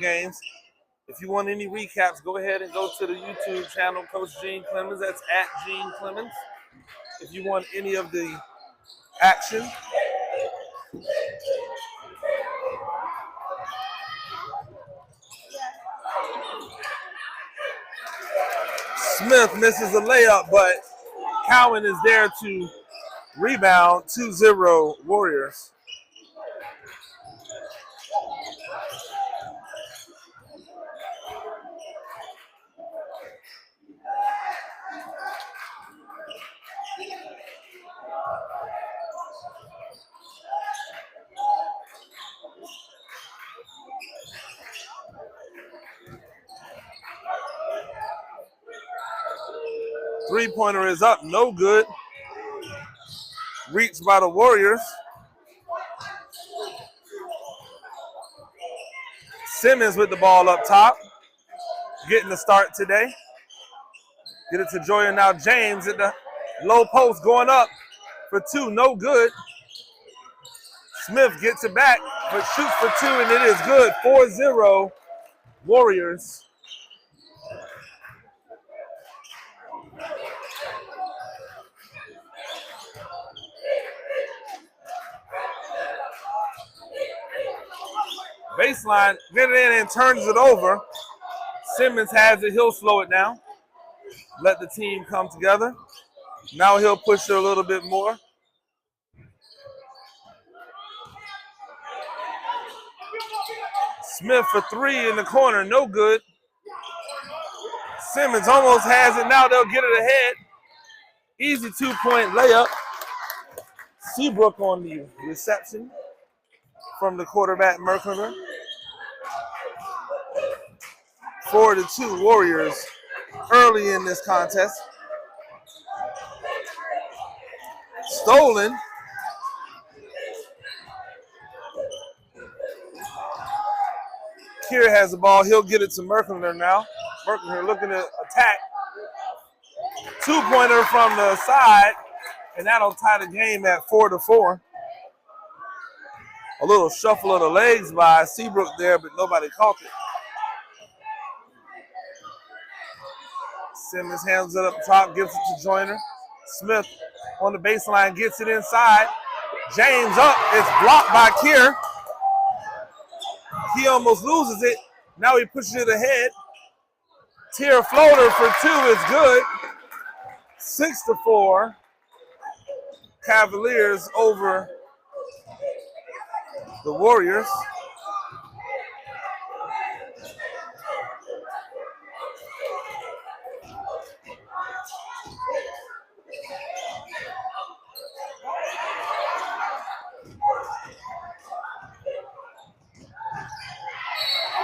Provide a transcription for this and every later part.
games. If you want any recaps, go ahead and go to the YouTube channel, Coach Gene Clemens. That's at Gene Clemens. If you want any of the action. Smith misses a layup, but Cowan is there to rebound. 2-0 Warriors. Three-pointer is up, no good. Reached by the Warriors. Simmons with the ball up top. Getting the start today. Get it to Joyer now. James at the low post going up for two, no good. Smith gets it back, but shoots for two, and it is good. 4-0 Warriors. Baseline, get it in and turns it over. Simmons has it, he'll slow it down. Let the team come together. Now he'll push it a little bit more. Smith for three in the corner, no good. Simmons almost has it, now they'll get it ahead. Easy two-point layup. Seabrook on the reception from the quarterback, Merklinger. 4-2 Warriors early in this contest. Stolen. Kier has the ball. He'll get it to Merklinger now. Merklinger looking to attack. Two-pointer from the side, and that'll tie the game at 4-4. A little shuffle of the legs by Seabrook there, but nobody caught it. Simmons handles it up top, gives it to Joyner. Smith on the baseline, gets it inside. James up, it's blocked by Kier. He almost loses it. Now he pushes it ahead. Tier floater for two is good. 6-4. Cavaliers over the Warriors.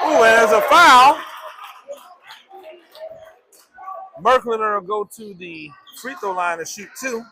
Ooh, and there's a foul. Merklinger will go to the free throw line and shoot two.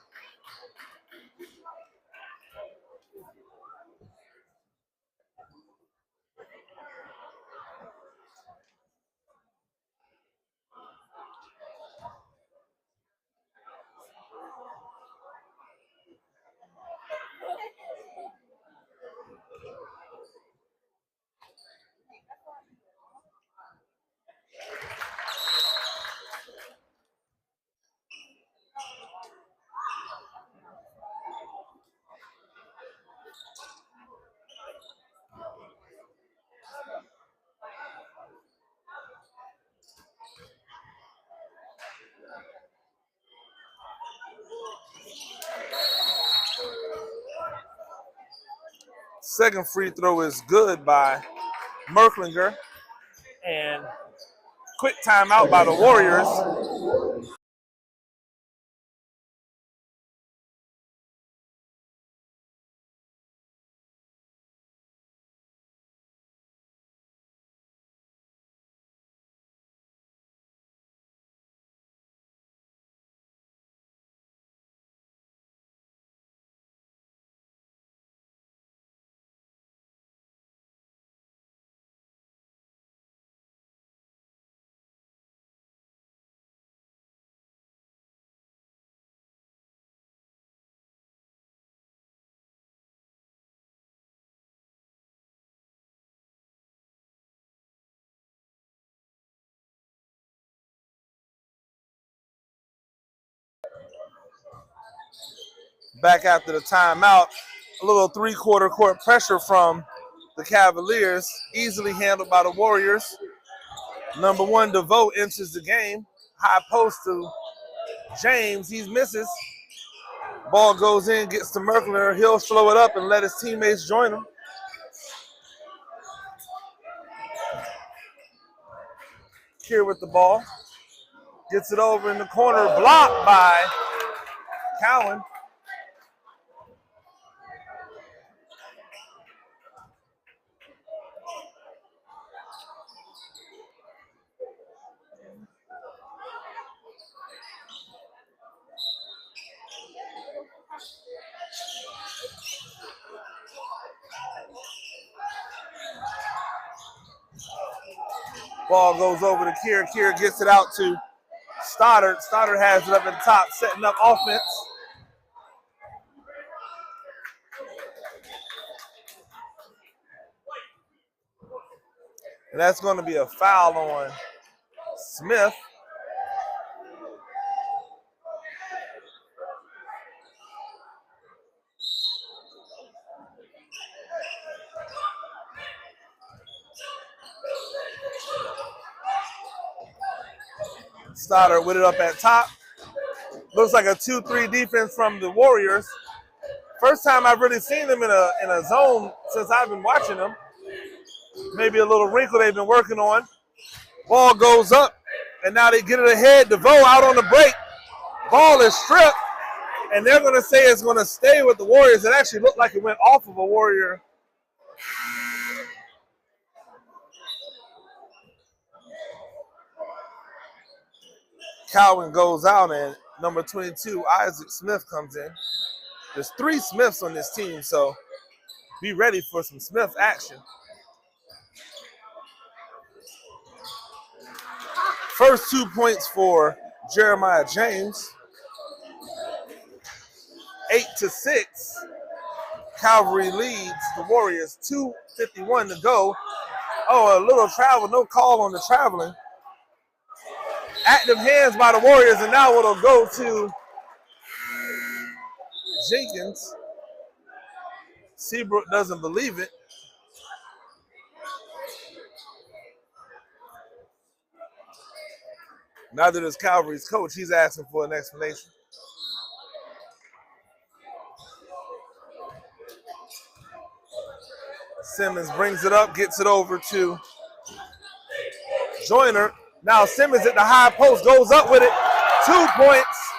Second free throw is good by Merklinger. And quick timeout by the Warriors. back after the timeout. A little three-quarter court pressure from the Cavaliers, easily handled by the Warriors. Number 1, DeVoe enters the game. High post to James. He misses. Ball goes in, gets to Merkler. He'll slow it up and let his teammates join him. Here with the ball. Gets it over in the corner. Blocked by Cowan. Ball goes over to Kier. Kier gets it out to Stoddard. Stoddard has it up at the top, setting up offense. And that's going to be a foul on Smith. Stoddard with it up at top. Looks like a 2-3 defense from the Warriors. First time I've really seen them in a zone since I've been watching them. Maybe a little wrinkle they've been working on. Ball goes up, and now they get it ahead. DeVoe out on the break. Ball is stripped, and they're going to say it's going to stay with the Warriors. It actually looked like it went off of a Warrior. Cowan goes out, and number 22, Isaac Smith, comes in. There's 3 Smiths on this team, so be ready for some Smith action. First 2 points for Jeremiah James. 8-6. Calvary leads the Warriors. 2:51 to go. Oh, a little travel. No call on the traveling. Active hands by the Warriors, and now it'll go to Jenkins. Seabrook doesn't believe it. Neither does Calvary's coach. He's asking for an explanation. Simmons brings it up, gets it over to Joyner. Now Simmons at the high post, goes up with it. 2 points.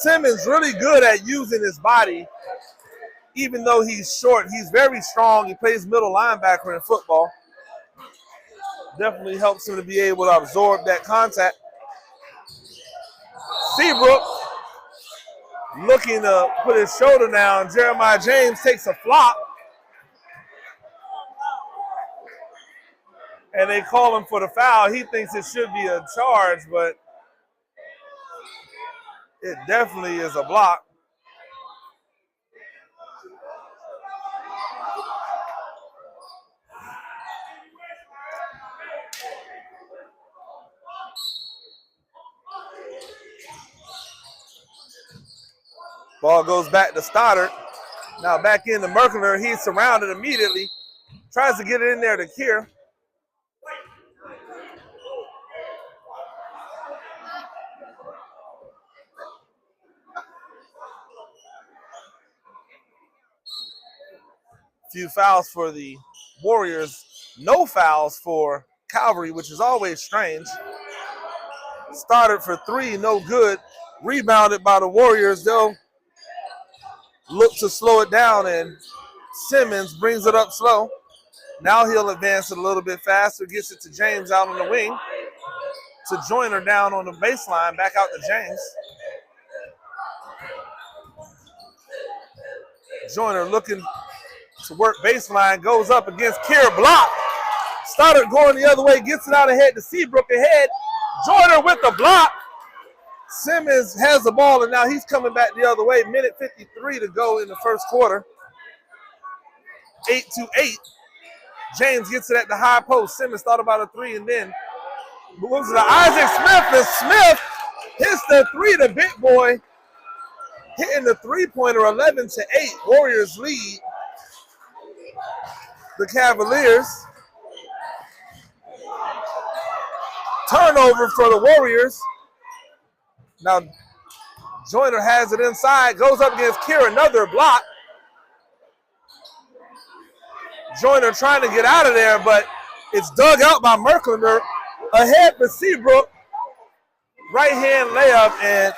Simmons really good at using his body. Even though he's short, he's very strong. He plays middle linebacker in football. Definitely helps him to be able to absorb that contact. Seabrook looking to put his shoulder down. Jeremiah James takes a flop. And they call him for the foul. He thinks it should be a charge, but it definitely is a block. Ball goes back to Stoddard. Now back into Merkler. He's surrounded immediately. Tries to get it in there to Kier. Few fouls for the Warriors. No fouls for Calvary, which is always strange. Stoddard for 3, no good. Rebounded by the Warriors. They'll look to slow it down, and Simmons brings it up slow. Now he'll advance it a little bit faster, gets it to James out on the wing. To Joyner down on the baseline, back out to James. Joyner looking to work baseline, goes up against Kier, block. Stoddard going the other way, gets it out ahead to Seabrook ahead. Joyner with the block. Simmons has the ball, and now he's coming back the other way. Minute 53 to go in the first quarter. 8-8. James gets it at the high post. Simmons thought about a 3 and then moves to Isaac Smith, and Smith hits the 3, the big boy. hitting the three-pointer, 11-8. Warriors lead the Cavaliers. Turnover for the Warriors. Now, Joyner has it inside, goes up against Kier, another block. Joyner trying to get out of there, but it's dug out by Merklander. Ahead for Seabrook. Right-hand layup, and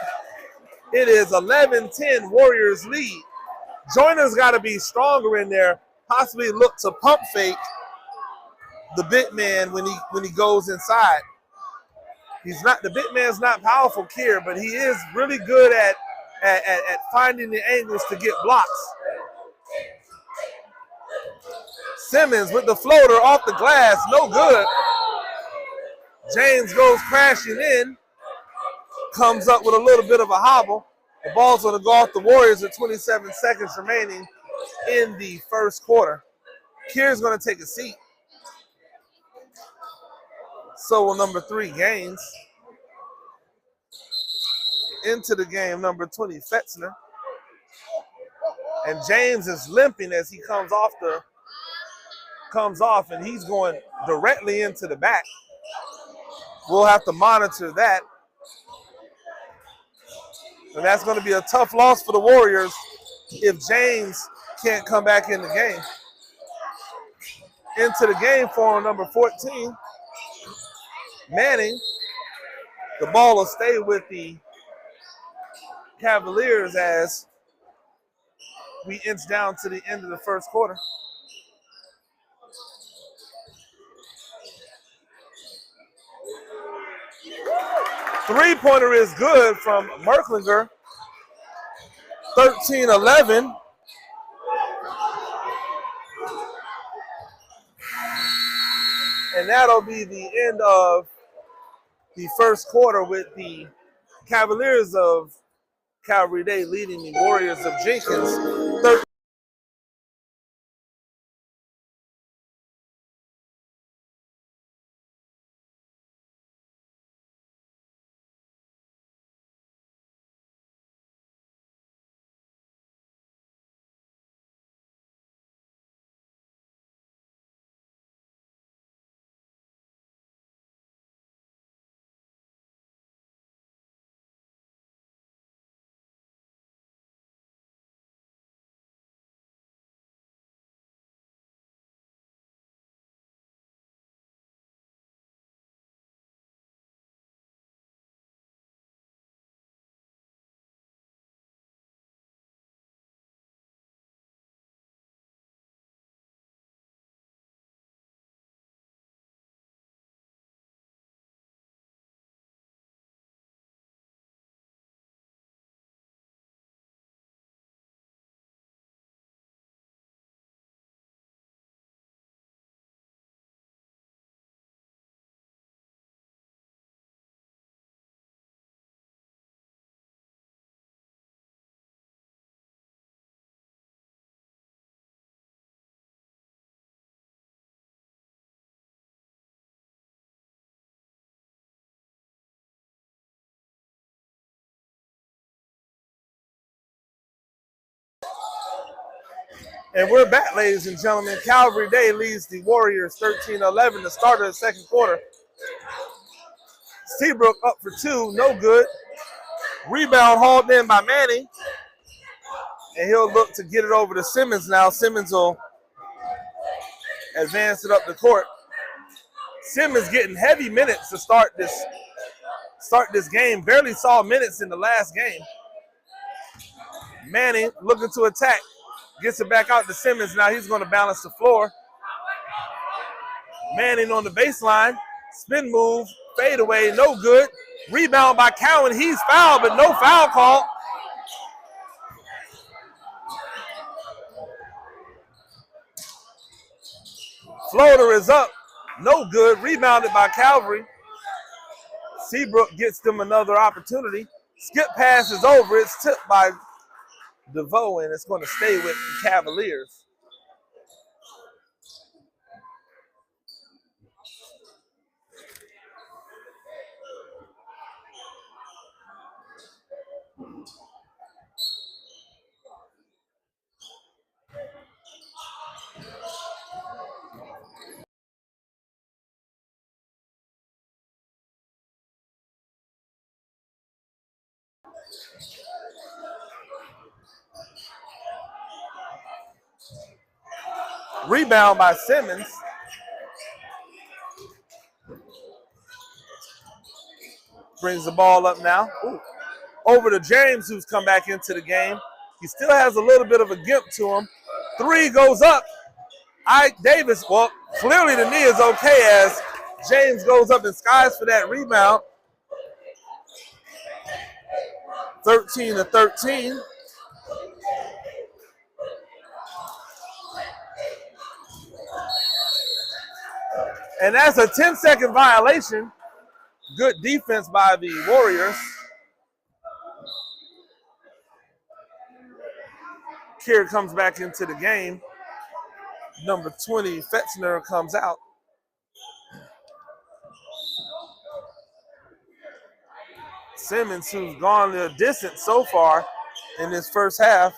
it is 11-10 Warriors lead. Joyner's got to be stronger in there, possibly look to pump fake the big man when he goes inside. The big man's not powerful, Kier, but he is really good at finding the angles to get blocks. Simmons with the floater off the glass, no good. James goes crashing in, comes up with a little bit of a hobble. The ball's going to go off the Warriors with 27 seconds remaining in the first quarter. Kier's going to take a seat. So will number 3, Gaines. Into the game, number 20, Fetzner. And James is limping as he comes off, and he's going directly into the back. We'll have to monitor that. And that's going to be a tough loss for the Warriors if James can't come back in the game. Into the game for number 14, Manning. The ball will stay with the Cavaliers as we inch down to the end of the first quarter. Three-pointer is good from Merklander. 13-11. And that'll be the end of the first quarter with the Cavaliers of Calvary Day leading the Warriors of Jenkins. And we're back, ladies and gentlemen. Calvary Day leads the Warriors 13-11 to start of the second quarter. Seabrook up for 2, no good. Rebound hauled in by Manning. And he'll look to get it over to Simmons now. Simmons will advance it up the court. Simmons getting heavy minutes to start this game. Barely saw minutes in the last game. Manning looking to attack. Gets it back out to Simmons. Now he's going to balance the floor. Manning on the baseline. Spin move. Fade away. No good. Rebound by Cowan. He's fouled, but no foul call. Floater is up. No good. Rebounded by Calvary. Seabrook gets them another opportunity. Skip pass is over. It's tipped by DeVoe, and it's going to stay with the Cavaliers. Rebound by Simmons. Brings the ball up now. Ooh. Over to James, who's come back into the game. He still has a little bit of a gimp to him. Three goes up. Ike Davis, well, clearly the knee is okay as James goes up and skies for that rebound. 13-13. And that's a 10-second violation. Good defense by the Warriors. Kier comes back into the game. Number 20, Fetzner, comes out. Simmons, who's gone the distance so far in this first half,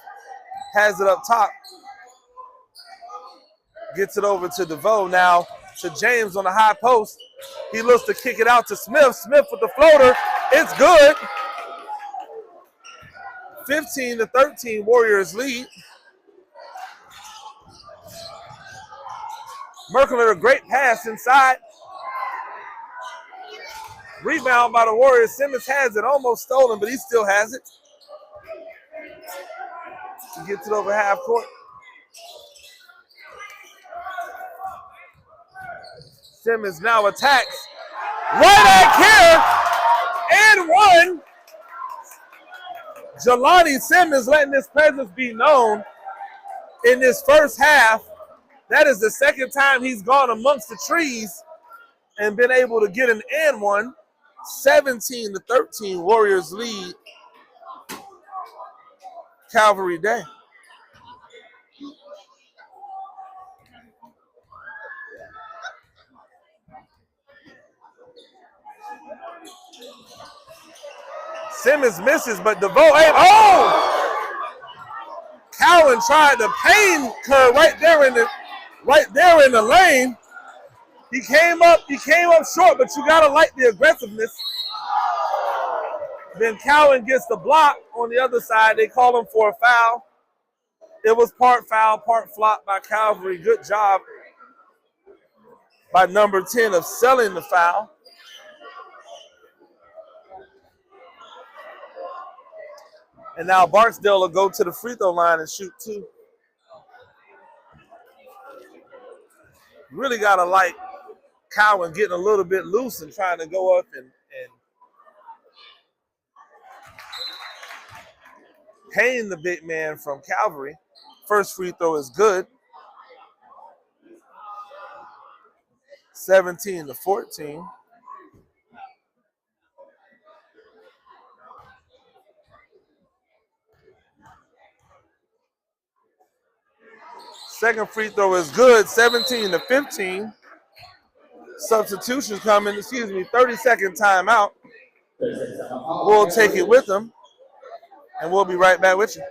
has it up top. Gets it over to DeVoe now to James on the high post. He looks to kick it out to Smith. Smith with the floater. It's good. 15-13, Warriors lead. Merkler, a great pass inside. Rebound by the Warriors. Simmons has it, almost stolen, but he still has it. He gets it over half court. Simmons now attacks. Right at Kier. And one. Jelani Simmons letting his presence be known in this first half. That is the second time he's gone amongst the trees and been able to get an and one. 17-13, Warriors lead. Calvary Day. Simmons misses, but DeVoe, Cowan tried to pain Kerr right there in the lane. He came up short, but you gotta like the aggressiveness. Then Cowan gets the block on the other side. They call him for a foul. It was part foul, part flop by Calvary. Good job by number 10 of selling the foul. And now Barksdale will go to the free throw line and shoot two. Really got to like Cowan getting a little bit loose and trying to go up and pain the big man from Calvary. First free throw is good. 17-14. Second free throw is good, 17-15. Substitutions coming, 30-second timeout. We'll take it with them, and we'll be right back with you.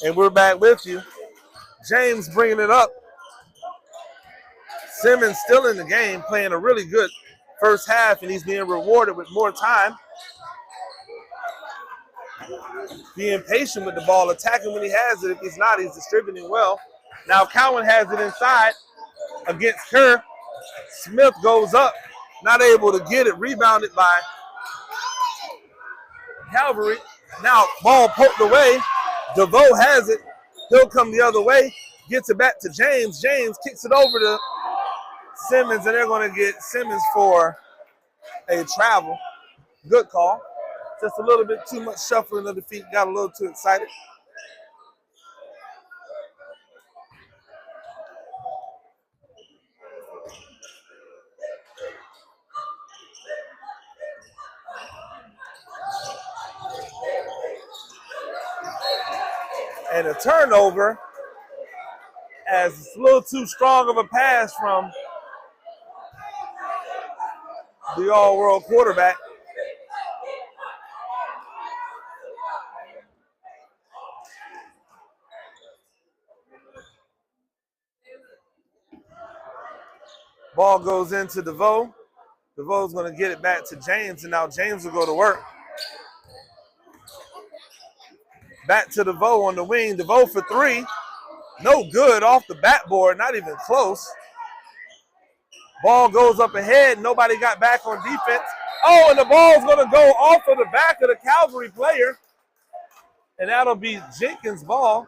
And we're back with you. James bringing it up. Simmons still in the game, playing a really good first half, and he's being rewarded with more time. Being patient with the ball, attacking when he has it. If he's not, he's distributing well. Now Cowan has it inside against Kerr. Smith goes up, not able to get it, rebounded by Calvary. Now ball poked away. DeVoe has it. He'll come the other way, gets it back to James. James kicks it over to Simmons, and they're going to get Simmons for a travel. Good call. Just a little bit too much shuffling of the feet. Got a little too excited. And a turnover as it's a little too strong of a pass from the all-world quarterback. Ball goes into DeVoe. DeVoe's going to get it back to James, and now James will go to work. Back to DeVoe on the wing. DeVoe for three. No good off the backboard, not even close. Ball goes up ahead. Nobody got back on defense. Oh, and the ball's going to go off of the back of the Calvary player, and that'll be Jenkins' ball.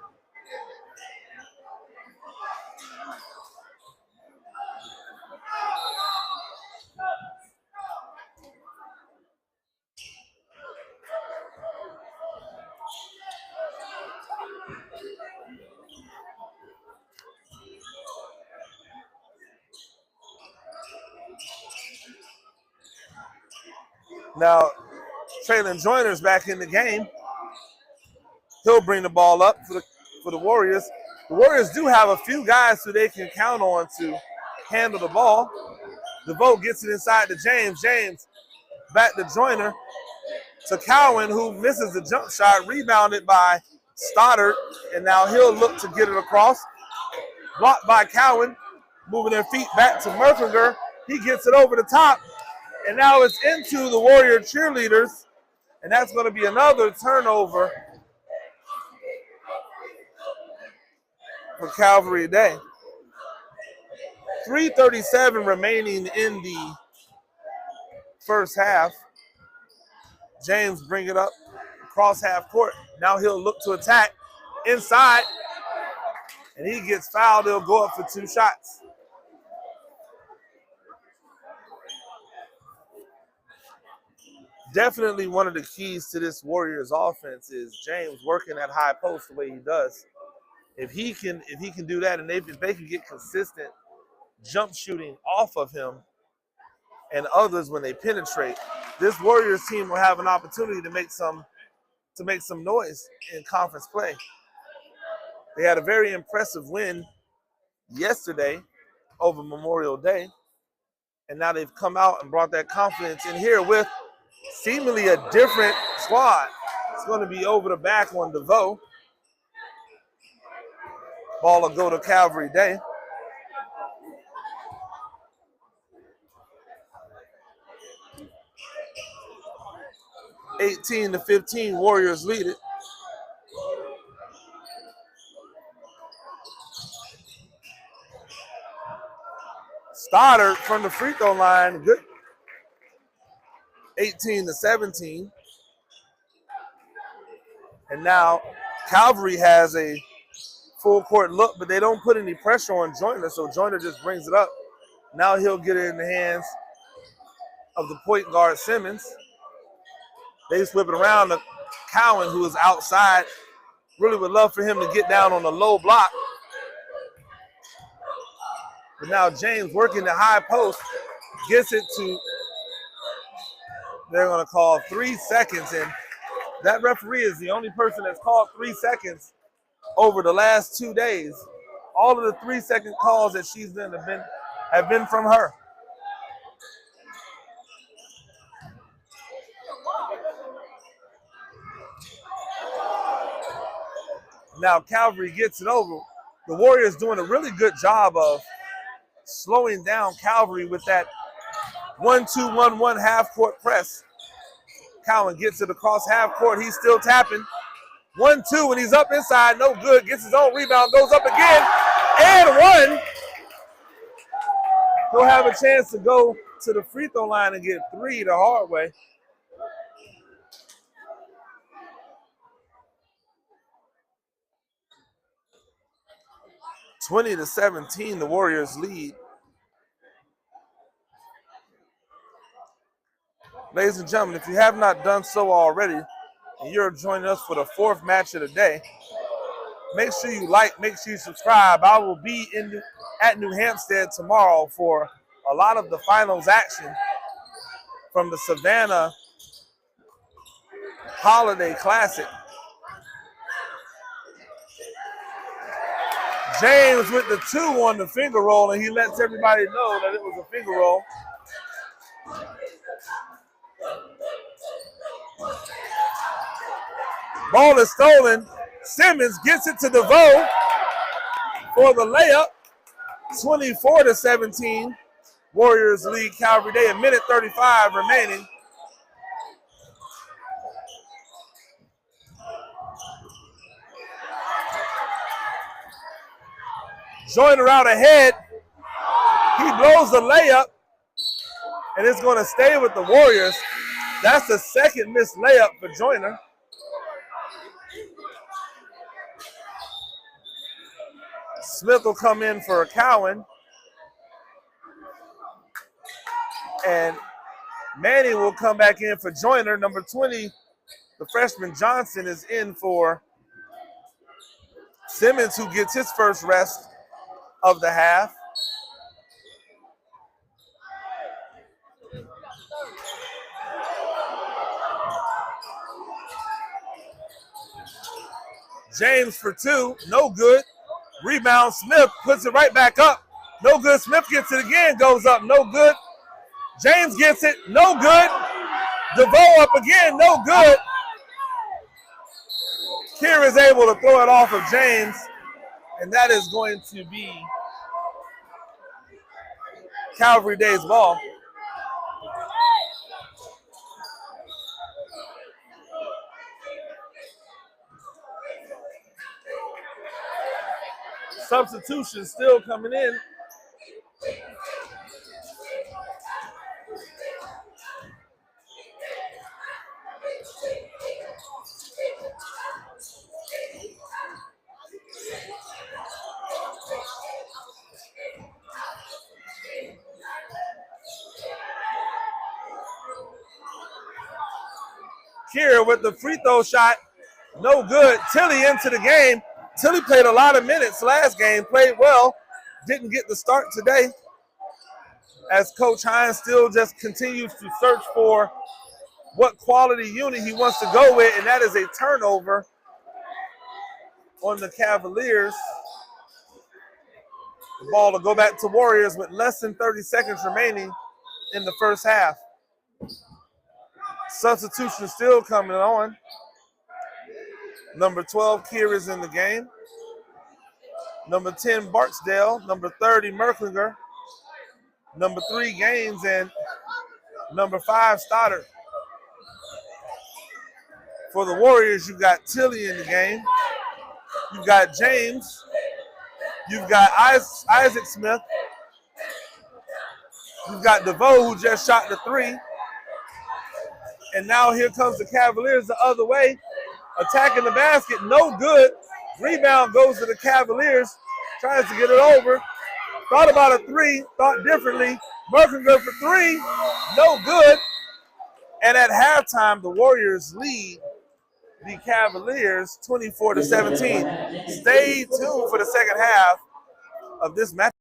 Now, Traylon Joyner's back in the game. He'll bring the ball up for the Warriors. The Warriors do have a few guys who they can count on to handle the ball. DeVoe gets it inside to James. James back to Joyner. To Cowan, who misses the jump shot, rebounded by Stoddard, and now he'll look to get it across. Blocked by Cowan, moving their feet back to Merfinger. He gets it over the top, and now it's into the Warrior cheerleaders, and that's going to be another turnover for Calvary today. 3:37 remaining in the first half. James bring it up across half court. Now he'll look to attack inside, and he gets fouled. He'll go up for two shots. Definitely one of the keys to this Warriors offense is James working at high post the way he does. If he can do that, and if they can get consistent jump shooting off of him and others when they penetrate, this Warriors team will have an opportunity to make some noise in conference play. They had a very impressive win yesterday over Memorial Day, and now they've come out and brought that confidence in here with seemingly a different squad. It's going to be over the back on DeVoe. Ball will go to Calvary Day. (18-15), Warriors lead it. Stoddard from the free throw line, good. 18-17. And now Calvary has a full court look, but they don't put any pressure on Joyner, so Joyner just brings it up. Now he'll get it in the hands of the point guard, Simmons. They just whip it around to Cowan, who is outside. Really would love for him to get down on the low block. But now James working the high post, gets it to, they're going to call 3 seconds. And that referee is the only person that's called 3 seconds over the last 2 days. All of the 3-second calls that she's done have been from her. Now Calvary gets it over. The Warriors doing a really good job of slowing down Calvary with that 1-2-1-1 half-court press. Cowan gets it across half court. He's still tapping. 1-2, and he's up inside. No good. Gets his own rebound. Goes up again. And one. He'll have a chance to go to the free throw line and get 3 the hard way. (20-17), the Warriors lead. Ladies and gentlemen, if you have not done so already, and you're joining us for the 4th match of the day, make sure you like, make sure you subscribe. I will be at New Hampstead tomorrow for a lot of the finals action from the Savannah Holiday Classic. James with the 2 on the finger roll, and he lets everybody know that it was a finger roll. Ball is stolen. Simmons gets it to DeVoe for the layup. 24-17. Warriors lead Calvary Day. 1:35 remaining. Joyner out ahead. He blows the layup, and it's going to stay with the Warriors. That's the second missed layup for Joyner. Smith will come in for Cowan. And Manny will come back in for Joyner. Number 20, the freshman Johnson, is in for Simmons, who gets his first rest of the half. James for 2, no good. Rebound, Smith puts it right back up. No good. Smith gets it again, goes up, no good. James gets it, no good. DeVoe up again, no good. Kier is able to throw it off of James, and that is going to be Calvary Day's ball. Substitution still coming in. Kier with the free throw shot, no good. Tilly into the game. Tilly played a lot of minutes last game, played well, didn't get the start today, as Coach Hines still just continues to search for what quality unit he wants to go with, and that is a turnover on the Cavaliers. The ball will go back to Warriors with less than 30 seconds remaining in the first half. Substitution still coming on. Number 12, Kier, is in the game. Number 10, Barksdale. Number 30, Merklinger. Number 3, Gaines. And number 5, Stoddard. For the Warriors, you've got Tilly in the game. You've got James. You've got Isaac Smith. You've got DeVoe, who just shot the 3. And now here comes the Cavaliers the other way. Attacking the basket, no good. Rebound goes to the Cavaliers. Tries to get it over. Thought about a 3, thought differently. Merklinger for 3, no good. And at halftime, the Warriors lead the Cavaliers 24-17. Stay tuned for the second half of this match.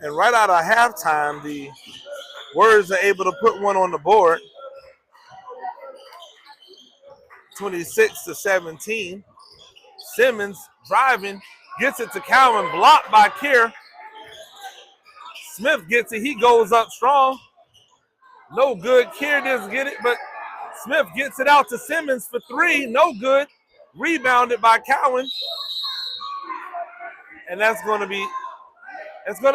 And right out of halftime, the Warriors are able to put one on the board. 26-17. Simmons driving, gets it to Calvin, blocked by Kier. Smith gets it, he goes up strong. No good, Kier doesn't get it, but Smith gets it out to Simmons for three, no good. Rebounded by Cowan. And that's going to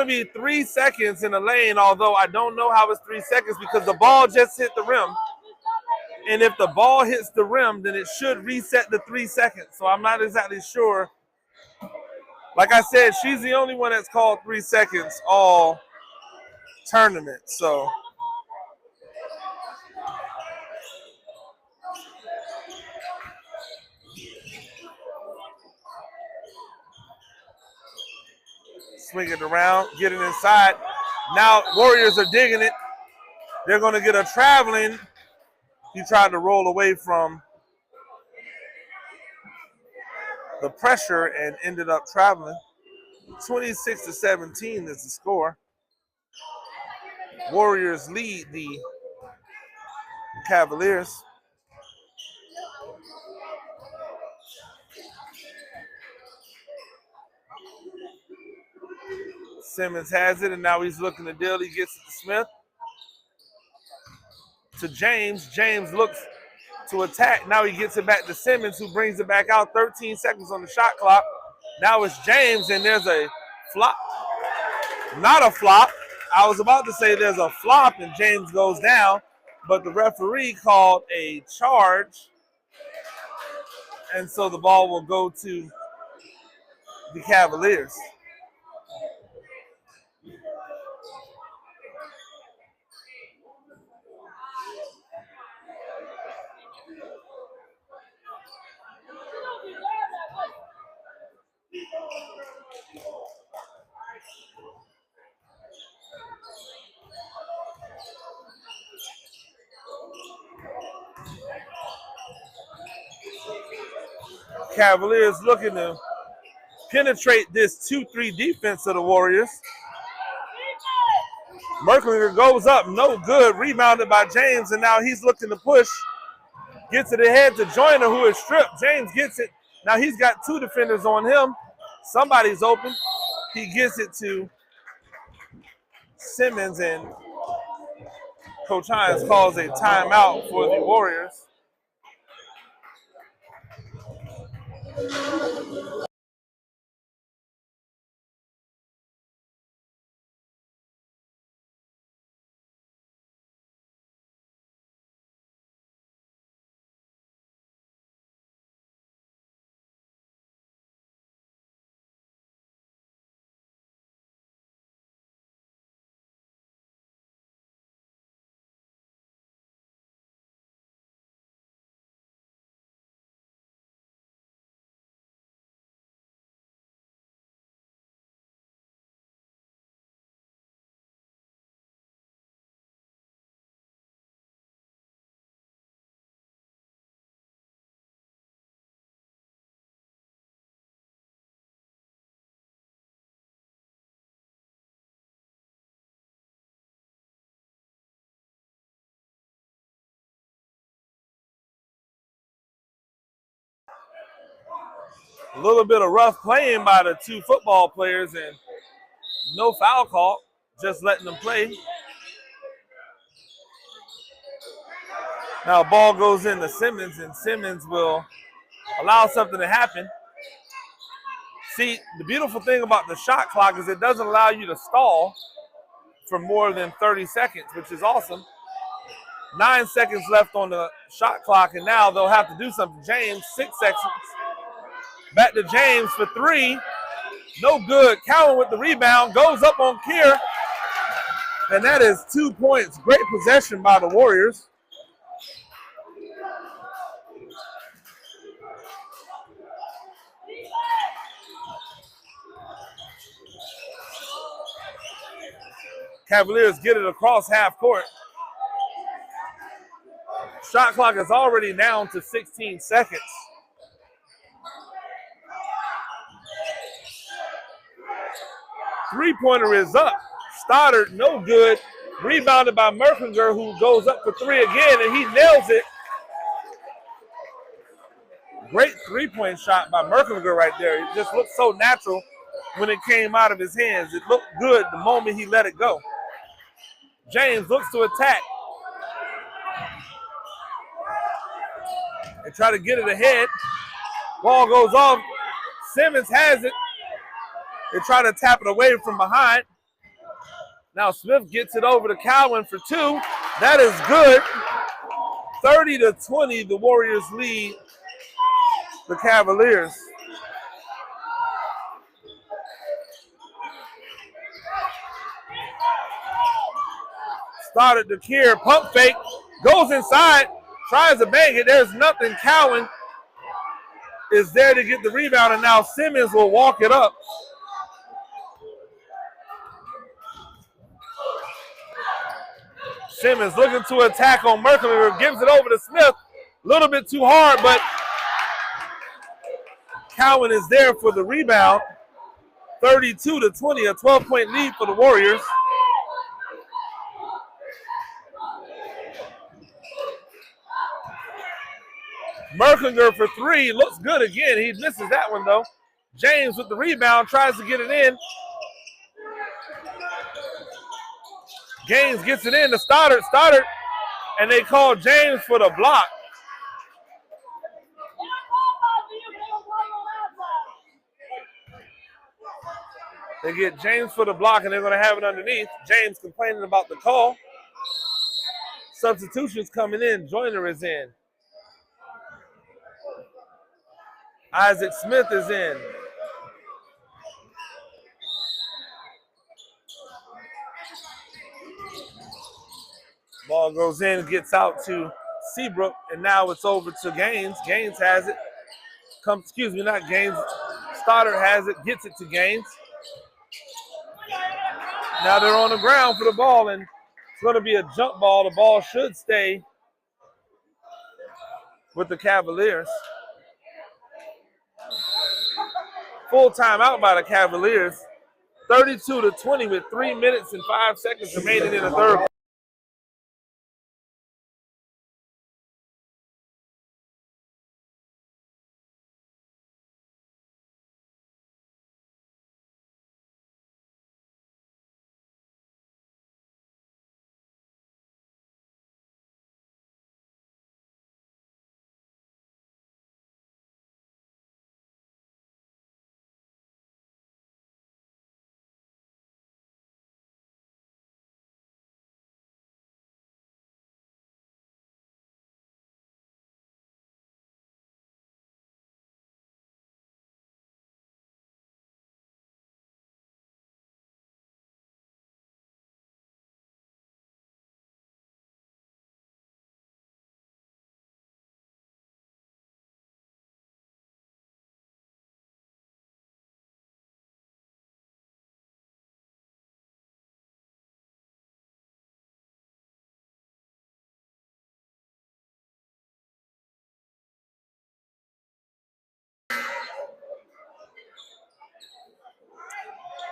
be 3 seconds in the lane, although I don't know how it's 3 seconds because the ball just hit the rim. And if the ball hits the rim, then it should reset the 3 seconds. So I'm not exactly sure. Like I said, she's the only one that's called 3 seconds all tournament. So swing it around, get it inside. Now Warriors are digging it. They're going to get a traveling. He tried to roll away from the pressure and ended up traveling. 26-17 is the score. Warriors lead the Cavaliers. Simmons has it, and now he's looking to deal. He gets it to Smith. To James. James looks to attack. Now he gets it back to Simmons, who brings it back out. 13 seconds on the shot clock. Now it's James, and there's a flop. Not a flop. I was about to say there's a flop, and James goes down, but the referee called a charge, and so the ball will go to the Cavaliers. Cavaliers looking to penetrate this 2-3 defense of the Warriors. Merklinger goes up, no good, rebounded by James, and now he's looking to push. Gets it ahead to Joyner, who is stripped. James gets it. Now he's got two defenders on him. Somebody's open. He gets it to Simmons, and Coach Hines calls a timeout for the Warriors. A little bit of rough playing by the two football players and no foul call, just letting them play. Now ball goes into Simmons, and Simmons will allow something to happen. See, the beautiful thing about the shot clock is it doesn't allow you to stall for more than 30 seconds, which is awesome. 9 seconds left on the shot clock, and now they'll have to do something. James, 6 seconds. Back to James for three. No good. Cowan with the rebound. Goes up on Kier. And that is 2 points. Great possession by the Warriors. Cavaliers get it across half court. Shot clock is already down to 16 seconds. Three-pointer is up. Stoddard, no good. Rebounded by Merkinger, who goes up for three again, and he nails it. Great three-point shot by Merkinger right there. It just looked so natural when it came out of his hands. It looked good the moment he let it go. James looks to attack. They try to get it ahead. Ball goes off. Simmons has it. They try to tap it away from behind. Now Smith gets it over to Cowan for two. That is good. 30-20, the Warriors lead the Cavaliers. Started to Kier, pump fake, goes inside, tries to bang it. There's nothing. Cowan is there to get the rebound, and now Simmons will walk it up. Simmons looking to attack on Merkinger, gives it over to Smith. A little bit too hard, but Cowan is there for the rebound. 32-20, a 12-point lead for the Warriors. Merkinger for three, looks good again. He misses that one though. James with the rebound, tries to get it in. Gaines gets it in to Stoddard, and they call James for the block. They get James for the block, and they're going to have it underneath. James complaining about the call. Substitutions coming in. Joyner is in. Isaac Smith is in. Ball goes in, gets out to Seabrook, and now it's over to Gaines. Gaines has it. Not Gaines. Stoddard has it, gets it to Gaines. Now they're on the ground for the ball, and it's going to be a jump ball. The ball should stay with the Cavaliers. Full timeout by the Cavaliers. 32-20 with 3 minutes and 5 seconds remaining in the third.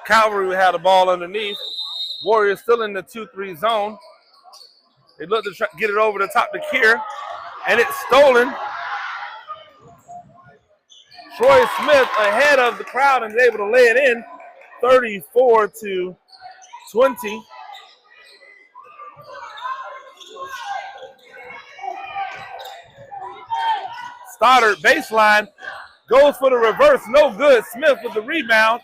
Calvary had the ball underneath. Warriors still in the 2-3 zone. They look to try get it over the top to Kier, and it's stolen. Troy Smith ahead of the crowd and is able to lay it in. 34-20. Stoddard baseline, goes for the reverse, no good. Smith with the rebound.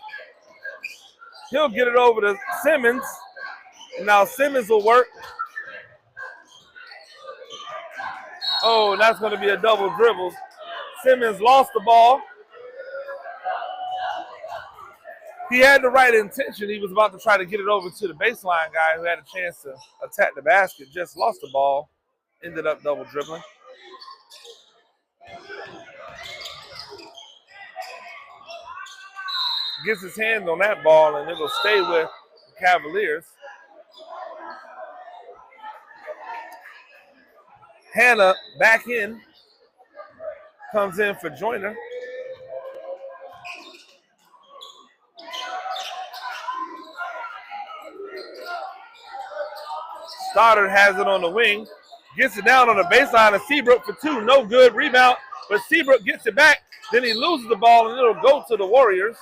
He'll get it over to Simmons. And now Simmons will work. Oh, that's going to be a double dribble. Simmons lost the ball. He had the right intention. He was about to try to get it over to the baseline guy who had a chance to attack the basket. Just lost the ball. Ended up double dribbling. Gets his hands on that ball, and it will stay with the Cavaliers. Hannah back in. Comes in for Joyner. Stoddard has it on the wing. Gets it down on the baseline of Seabrook for two. No good. Rebound. But Seabrook gets it back. Then he loses the ball, and it'll go to the Warriors.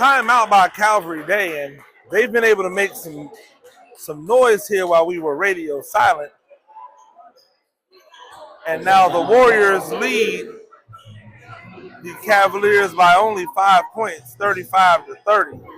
timeout by Calvary Day, and they've been able to make some noise here while we were radio silent. And now the Warriors lead the Cavaliers by only 5 points, 35-30.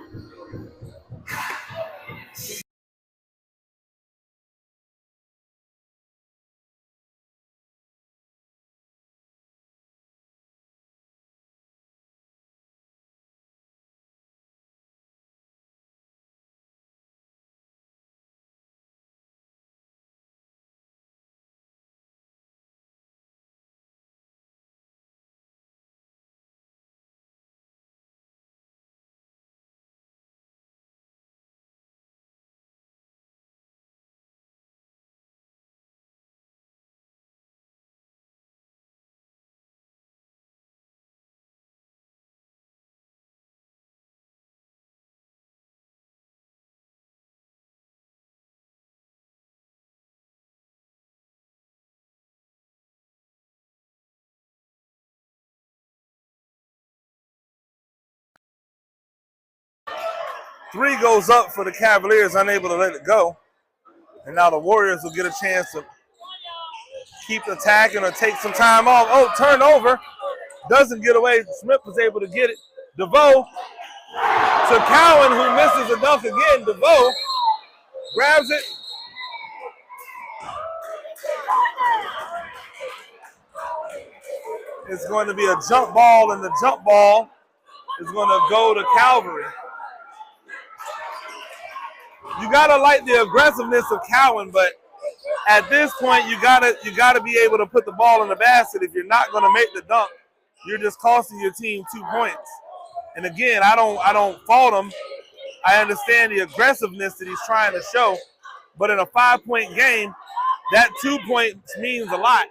Three goes up for the Cavaliers, unable to let it go. And now the Warriors will get a chance to keep attacking or take some time off. Oh, turnover. Doesn't get away. Smith was able to get it. DeVoe to Cowan, who misses a dunk again. DeVoe grabs it. It's going to be a jump ball, and the jump ball is going to go to Calvary. You gotta like the aggressiveness of Cowan, but at this point, you gotta be able to put the ball in the basket. If you're not gonna make the dunk, you're just costing your team 2 points. And again, I don't fault him. I understand the aggressiveness that he's trying to show, but in a 5-point game, that 2 points means a lot.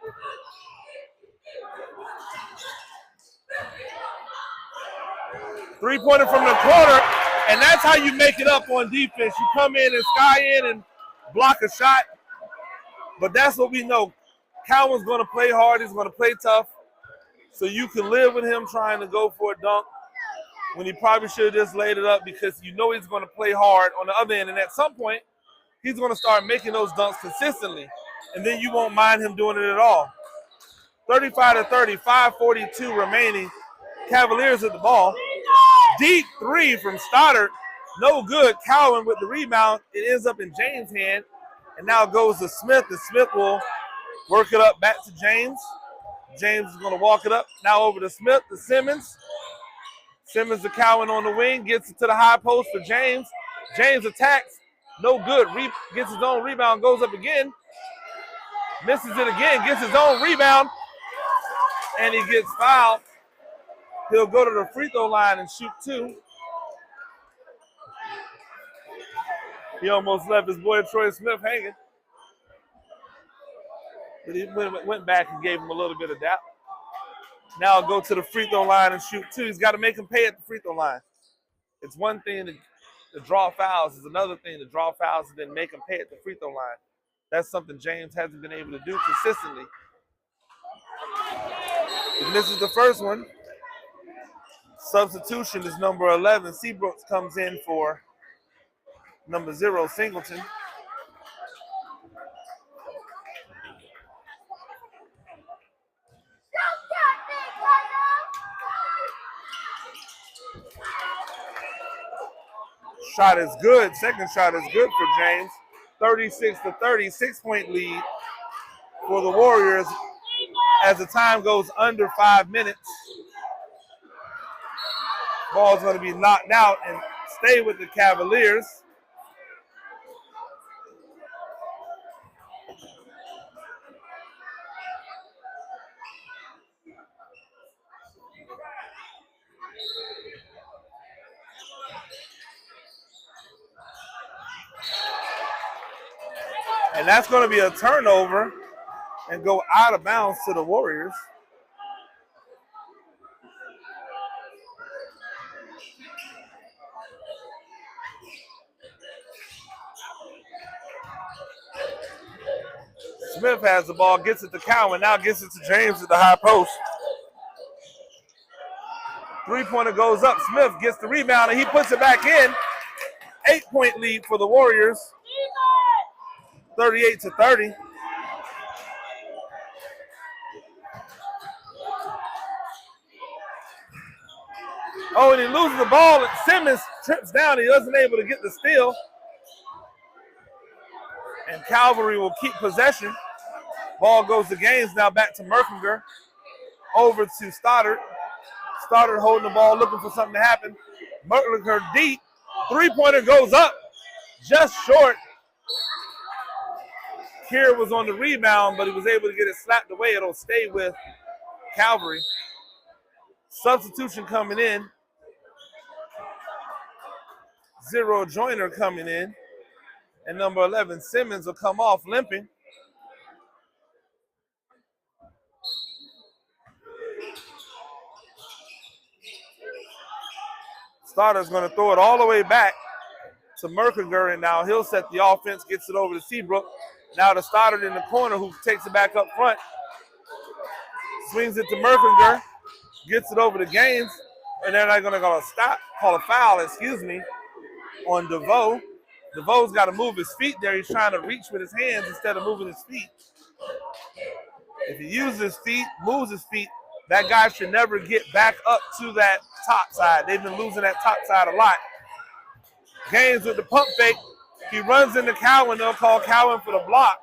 Three-pointer from the corner, and that's how you make it up on defense. You come in and sky in and block a shot, but that's what we know. Cowan's going to play hard. He's going to play tough, so you can live with him trying to go for a dunk when he probably should have just laid it up, because you know he's going to play hard on the other end, and at some point, he's going to start making those dunks consistently, and then you won't mind him doing it at all. 35-30, 5:42 remaining. Cavaliers at the ball. Deep three from Stoddard. No good. Cowan with the rebound. It ends up in James' hand. And now it goes to Smith. And Smith will work it up back to James. James is going to walk it up. Now over to Smith, to Simmons. Simmons to Cowan on the wing. Gets it to the high post for James. James attacks. No good. Gets his own rebound. Goes up again. Misses it again. Gets his own rebound. And he gets fouled. He'll go to the free throw line and shoot 2. He almost left his boy Troy Smith hanging. But he went back and gave him a little bit of doubt. Now he'll go to the free throw line and shoot 2. He's got to make him pay at the free throw line. It's one thing to draw fouls. It's another thing to draw fouls and then make him pay at the free throw line. That's something James hasn't been able to do consistently. He misses the first one. Substitution is number 11. Seabrooks comes in for number 0, Singleton. Shot is good. Second shot is good for James. 36-30, 6-point lead for the Warriors as the time goes under 5 minutes. Ball's going to be knocked out and stay with the Cavaliers. And that's going to be a turnover and go out of bounds to the Warriors. Smith has the ball, gets it to Cowan, now gets it to James at the high post. Three-pointer goes up. Smith gets the rebound, and he puts it back in. 8-point lead for the Warriors. 38-30. Oh, and he loses the ball. Simmons trips down. He wasn't able to get the steal. And Calvary will keep possession. Ball goes to Gaines, now back to Merkinger. Over to Stoddard. Stoddard holding the ball, looking for something to happen. Merkinger deep. Three-pointer goes up. Just short. Kier was on the rebound, but he was able to get it slapped away. It'll stay with Calvary. Substitution coming in. Zero Joyner coming in. And number 11, Simmons, will come off limping. Stoddard's going to throw it all the way back to Merkinger, and now he'll set the offense, gets it over to Seabrook. Now to Stoddard in the corner, who takes it back up front. Swings it to Merkinger, gets it over to Gaines, and they're not going to call a foul, on DeVoe. DeVoe's got to move his feet there. He's trying to reach with his hands instead of moving his feet. If he uses his feet, moves his feet, that guy should never get back up to that top side. They've been losing that top side a lot. Gaines with the pump fake. He runs into Cowan. They'll call Cowan for the block.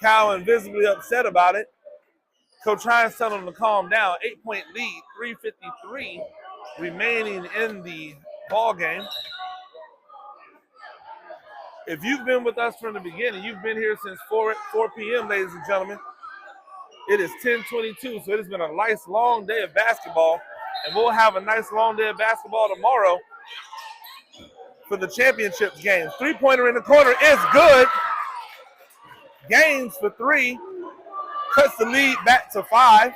Cowan visibly upset about it. Coach Hines telling him to calm down. 8-point lead, 3:53 remaining in the ball game. If you've been with us from the beginning, you've been here since 4 p.m., ladies and gentlemen. It is 10:22, so it has been a nice long day of basketball, and we'll have a nice long day of basketball tomorrow for the championship game. Three-pointer in the corner is good. Gaines for three, cuts the lead back to 5.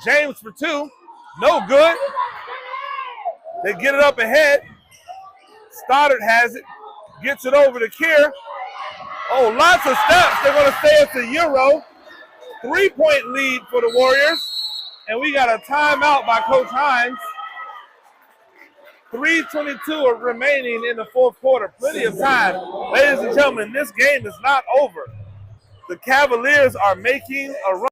James for 2, no good. They get it up ahead. Stoddard has it, gets it over to Kier. Oh, lots of steps. They're going to say it's a Euro. 3-point lead for the Warriors. And we got a timeout by Coach Hines. 3:22 remaining in the fourth quarter. Plenty of time. Ladies and gentlemen, this game is not over. The Cavaliers are making a run.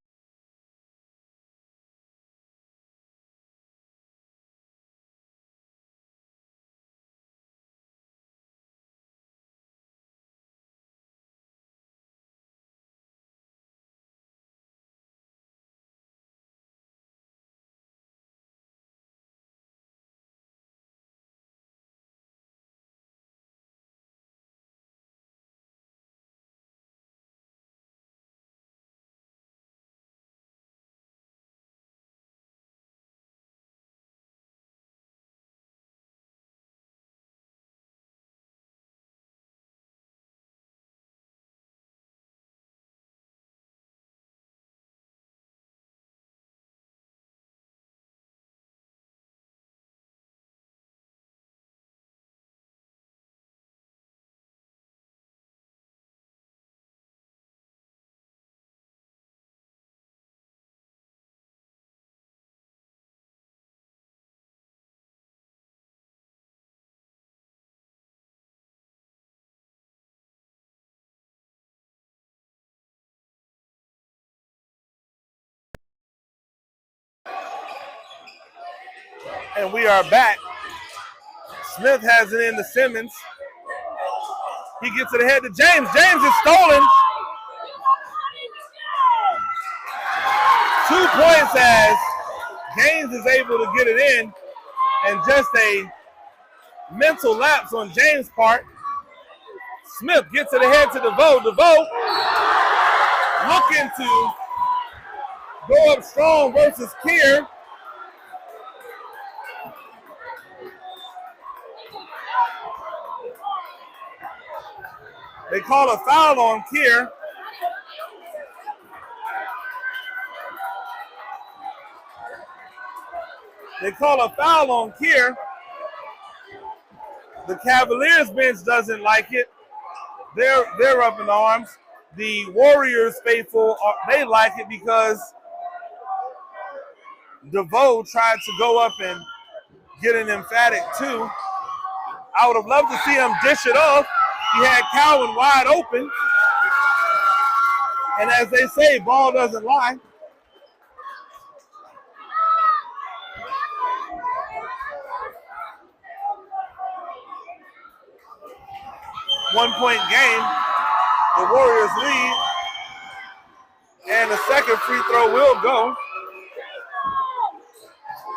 And we are back. Smith has it in to Simmons. He gets it ahead to James. James is stolen. 2 points as Gaines is able to get it in. And just a mental lapse on James' part. Smith gets it ahead to DeVoe. DeVoe looking to go up strong versus Kier. They call a foul on Kier. They call a foul on Kier. The Cavaliers bench doesn't like it. They're up in arms. The Warriors faithful, they like it because DeVoe tried to go up and get an emphatic 2. I would have loved to see him dish it off. He had Cowan wide open. And as they say, ball doesn't lie. One-point game. The Warriors lead. And the second free throw will go.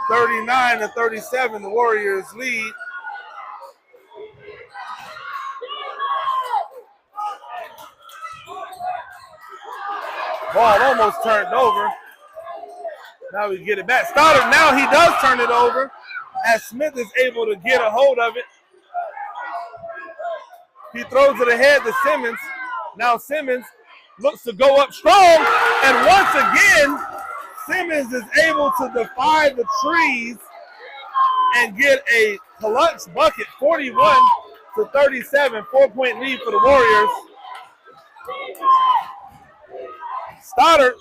39-37, the Warriors lead. Ball almost turned over. Now we get it back. Stoddard, now he does turn it over as Smith is able to get a hold of it. He throws it ahead to Simmons. Now Simmons looks to go up strong. And once again, Simmons is able to defy the trees and get a clutch bucket, 41-37, 4-point lead for the Warriors. Stoddard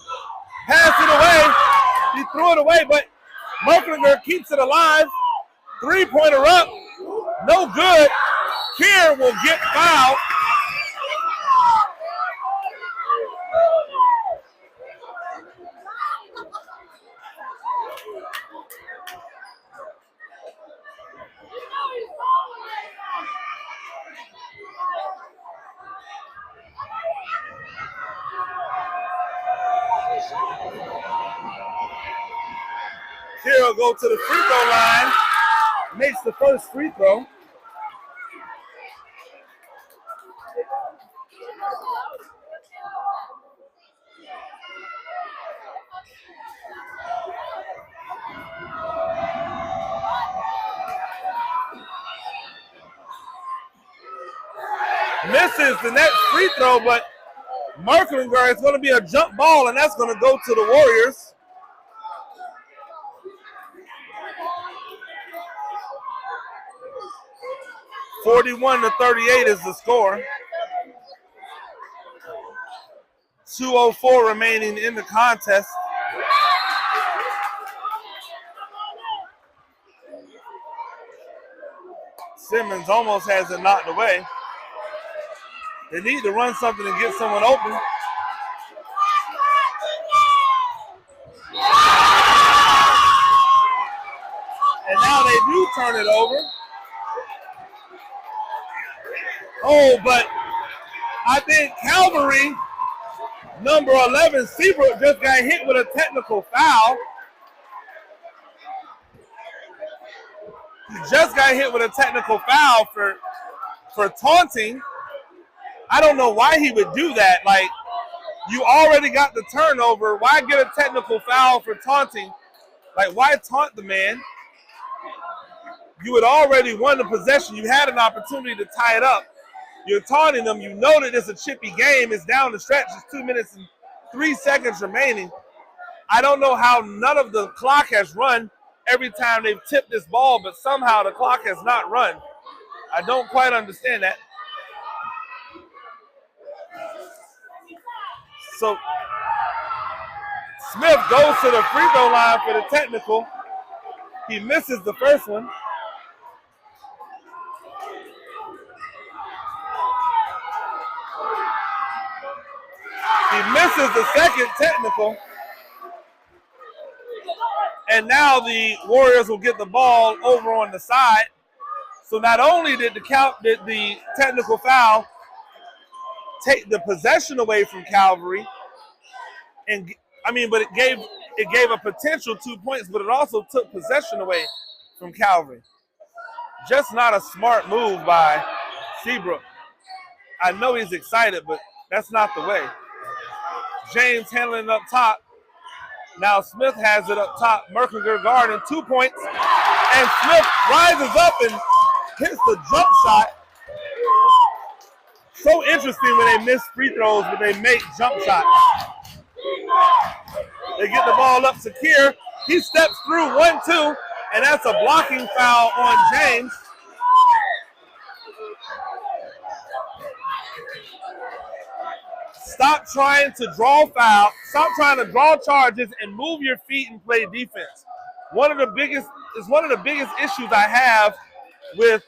passed it away. He threw it away, but Merklinger keeps it alive. Three-pointer up, no good. Kier will get fouled. Kier will go to the free throw line, makes the first free throw. Misses the next free throw, but Merklinger is going to be a jump ball, and that's going to go to the Warriors. (41-38) is the score. 2:04 remaining in the contest. Simmons almost has it knocked away. They need to run something and get someone open. And now they do turn it over. Oh, but I think Calvary, number 11, Seabrook, just got hit with a technical foul. He just got hit with a technical foul for taunting. I don't know why he would do that. Like, you already got the turnover. Why get a technical foul for taunting? Like, why taunt the man? You had already won the possession. You had an opportunity to tie it up. You're taunting them. You know that it's a chippy game. It's down the stretch. It's 2 minutes and 3 seconds remaining. I don't know how none of the clock has run every time they've tipped this ball, but somehow the clock has not run. I don't quite understand that. So Smith goes to the free throw line for the technical. He misses the first one. He misses the second technical. And now the Warriors will get the ball over on the side. So not only did the technical foul take the possession away from Calvary, but it gave a potential 2 points, but it also took possession away from Calvary. Just not a smart move by Seabrook. I know he's excited, but that's not the way. James handling it up top. Now Smith has it up top. Merklinger guarding 2 points. And Smith rises up and hits the jump shot. So interesting when they miss free throws, but they make jump shots. They get the ball up to Kier. He steps through 1-2, and that's a blocking foul on James. Stop trying to draw foul. Stop trying to draw charges and move your feet and play defense. One of the biggest issues I have with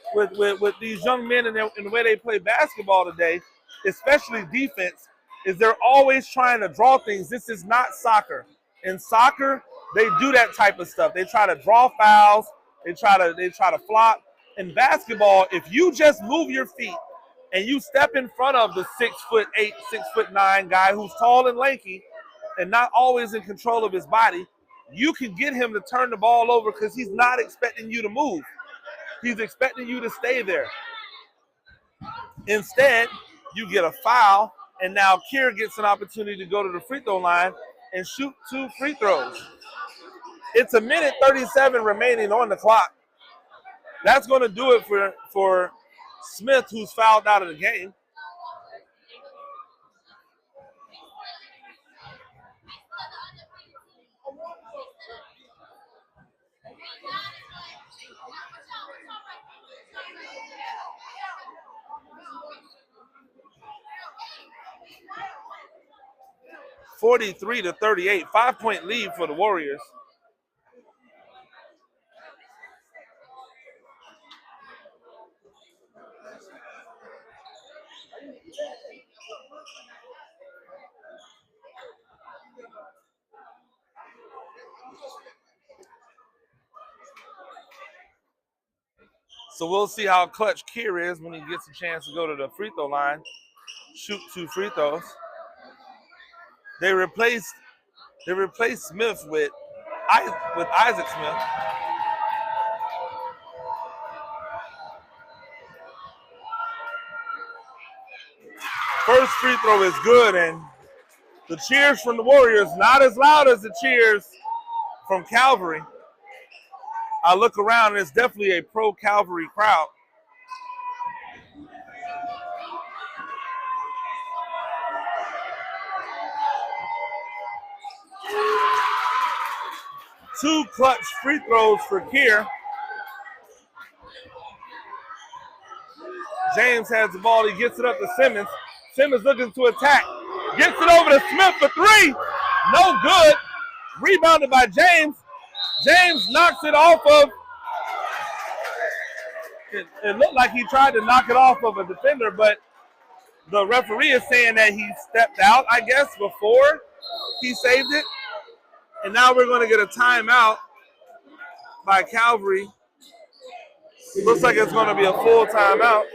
these young men and the way they play basketball today, especially defense, is they're always trying to draw things. This is not soccer. In soccer, they do that type of stuff. They try to draw fouls. They try to flop. In basketball, if you just move your feet and you step in front of the 6'8", 6'9" guy who's tall and lanky and not always in control of his body, you can get him to turn the ball over because he's not expecting you to move. He's expecting you to stay there. Instead, you get a foul, and now Kier gets an opportunity to go to the free throw line and shoot 2 free throws. It's a minute 37 remaining on the clock. That's going to do it for Smith, who's fouled out of the game. (43-38), 5-point lead for the Warriors. So we'll see how clutch Kier is when he gets a chance to go to the free throw line, shoot 2 free throws. They replaced Smith with Isaac Smith. First free throw is good, and the cheers from the Warriors not as loud as the cheers from Calvary. I look around, and it's definitely a pro-Calvary crowd. Two clutch free throws for Kier. James has the ball. He gets it up to Simmons. Simmons looking to attack. Gets it over to Smith for 3. No good. Rebounded by James. James knocks it off of. It looked like he tried to knock it off of a defender, but the referee is saying that he stepped out, I guess, before he saved it. And now we're going to get a timeout by Calvary. Looks like it's going to be a full timeout.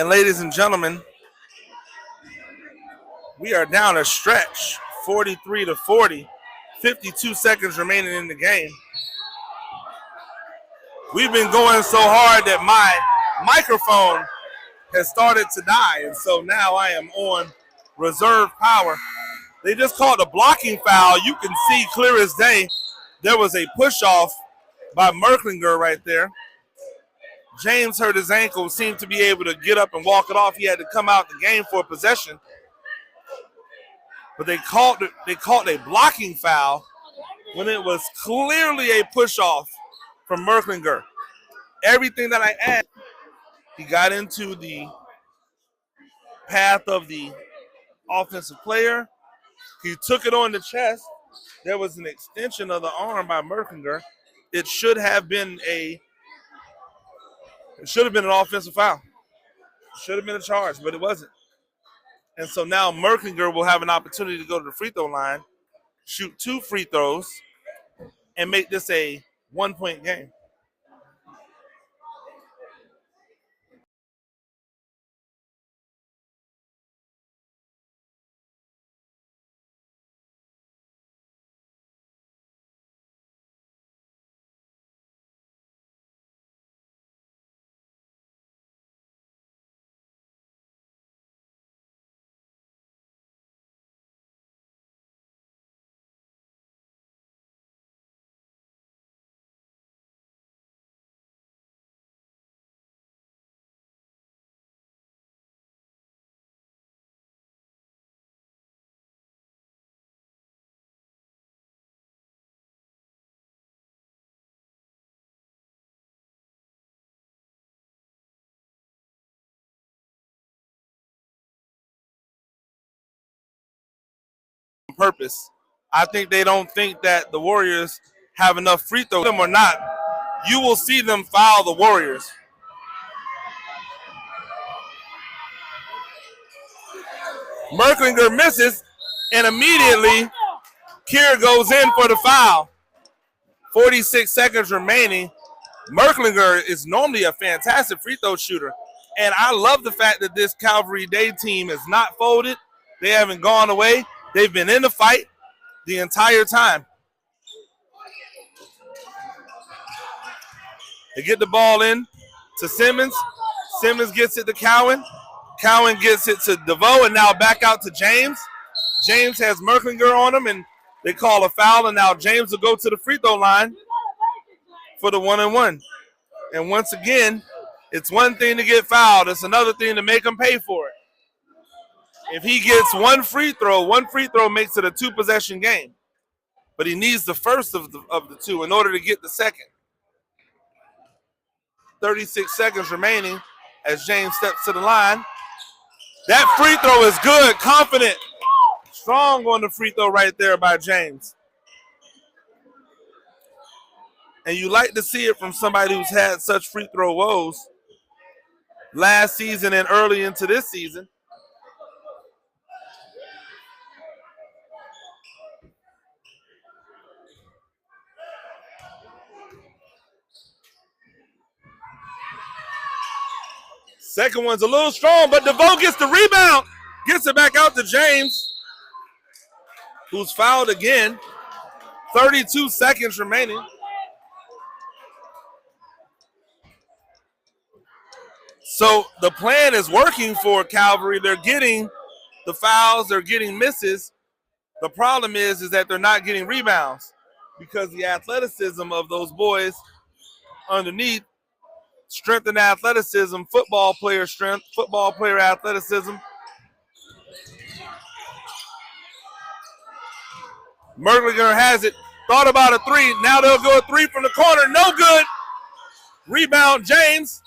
And ladies and gentlemen, we are down a stretch, 43-40, 52 seconds remaining in the game. We've been going so hard that my microphone has started to die, and so now I am on reserve power. They just called a blocking foul. You can see clear as day there was a push-off by Merklinger right there. James hurt his ankle, seemed to be able to get up and walk it off. He had to come out the game for a possession. But they called a blocking foul when it was clearly a push-off from Merklinger. Everything that I asked, he got into the path of the offensive player. He took it on the chest. There was an extension of the arm by Merklinger. It should have been an offensive foul. It should have been a charge, but it wasn't. And so now Merklinger will have an opportunity to go to the free throw line, shoot 2 free throws, and make this a 1-point game. Purpose. I think they don't think that the Warriors have enough free throws. Them or not, you will see them foul the Warriors. Merklinger misses, and immediately Kier goes in for the foul. 46 seconds remaining. Merklinger is normally a fantastic free throw shooter, and I love the fact that this Calvary Day team is not folded. They haven't gone away. They've been in the fight the entire time. They get the ball in to Simmons. Simmons gets it to Cowan. Cowan gets it to DeVoe, and now back out to James. James has Merklinger on him, and they call a foul, and now James will go to the free throw line for the 1-and-1. And once again, it's one thing to get fouled. It's another thing to make him pay for it. If he gets one free throw makes it a 2-possession game. But he needs the first of the 2 in order to get the second. 36 seconds remaining as James steps to the line. That free throw is good, confident, strong on the free throw right there by James. And you like to see it from somebody who's had such free throw woes last season and early into this season. Second one's a little strong, but DeVoe gets the rebound. Gets it back out to James, who's fouled again. 32 seconds remaining. So the plan is working for Calvary. They're getting the fouls. They're getting misses. The problem is that they're not getting rebounds because the athleticism of those boys underneath, strength and athleticism, football player strength, football player athleticism. Merklinger has it. Thought about a 3. Now they'll go a 3 from the corner. No good. Rebound, James.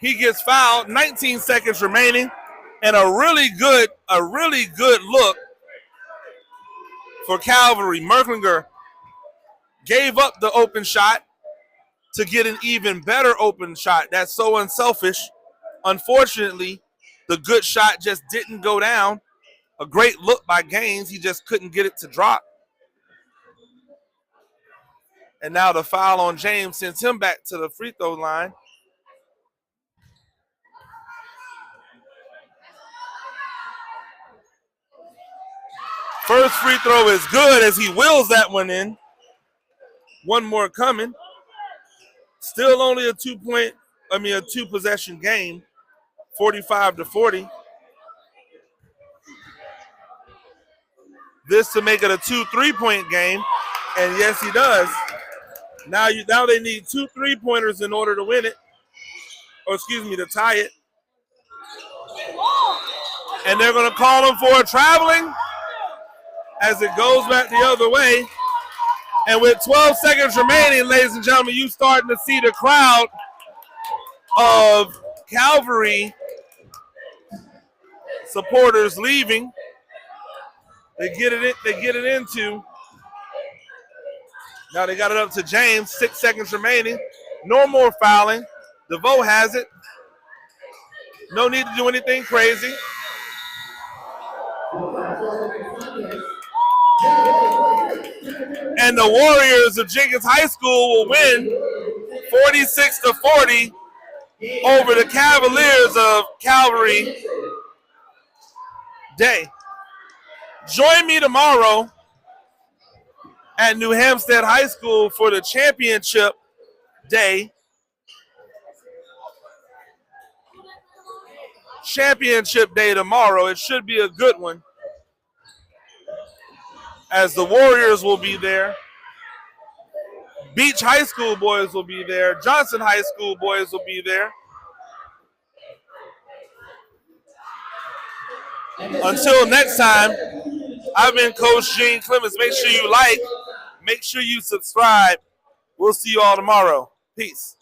He gets fouled. 19 seconds remaining. And a really good look for Calvary. Merklinger gave up the open shot to get an even better open shot. That's so unselfish. Unfortunately, the good shot just didn't go down. A great look by Gaines. He just couldn't get it to drop. And now the foul on James sends him back to the free throw line. First free throw is good as he wheels that one in. One more coming. Still only a 2-possession game. 45-40. This to make it a 2 3-point game. And yes, he does. Now they need 2 3-pointers in order to win it. Or excuse me, to tie it. And they're going to call him for traveling as it goes back the other way. And with 12 seconds remaining, ladies and gentlemen, you starting to see the crowd of Calvary supporters leaving. They get it into. Now they got it up to James. 6 seconds remaining. No more fouling. DeVoe has it. No need to do anything crazy. And the Warriors of Jenkins High School will win 46-40 over the Cavaliers of Calvary Day. Join me tomorrow at New Hampstead High School for the championship day. Championship day tomorrow. It should be a good one, as the Warriors will be there. Beach High School boys will be there. Johnson High School boys will be there. Until next time, I've been Coach Gene Clemens. Make sure you like, make sure you subscribe. We'll see you all tomorrow. Peace.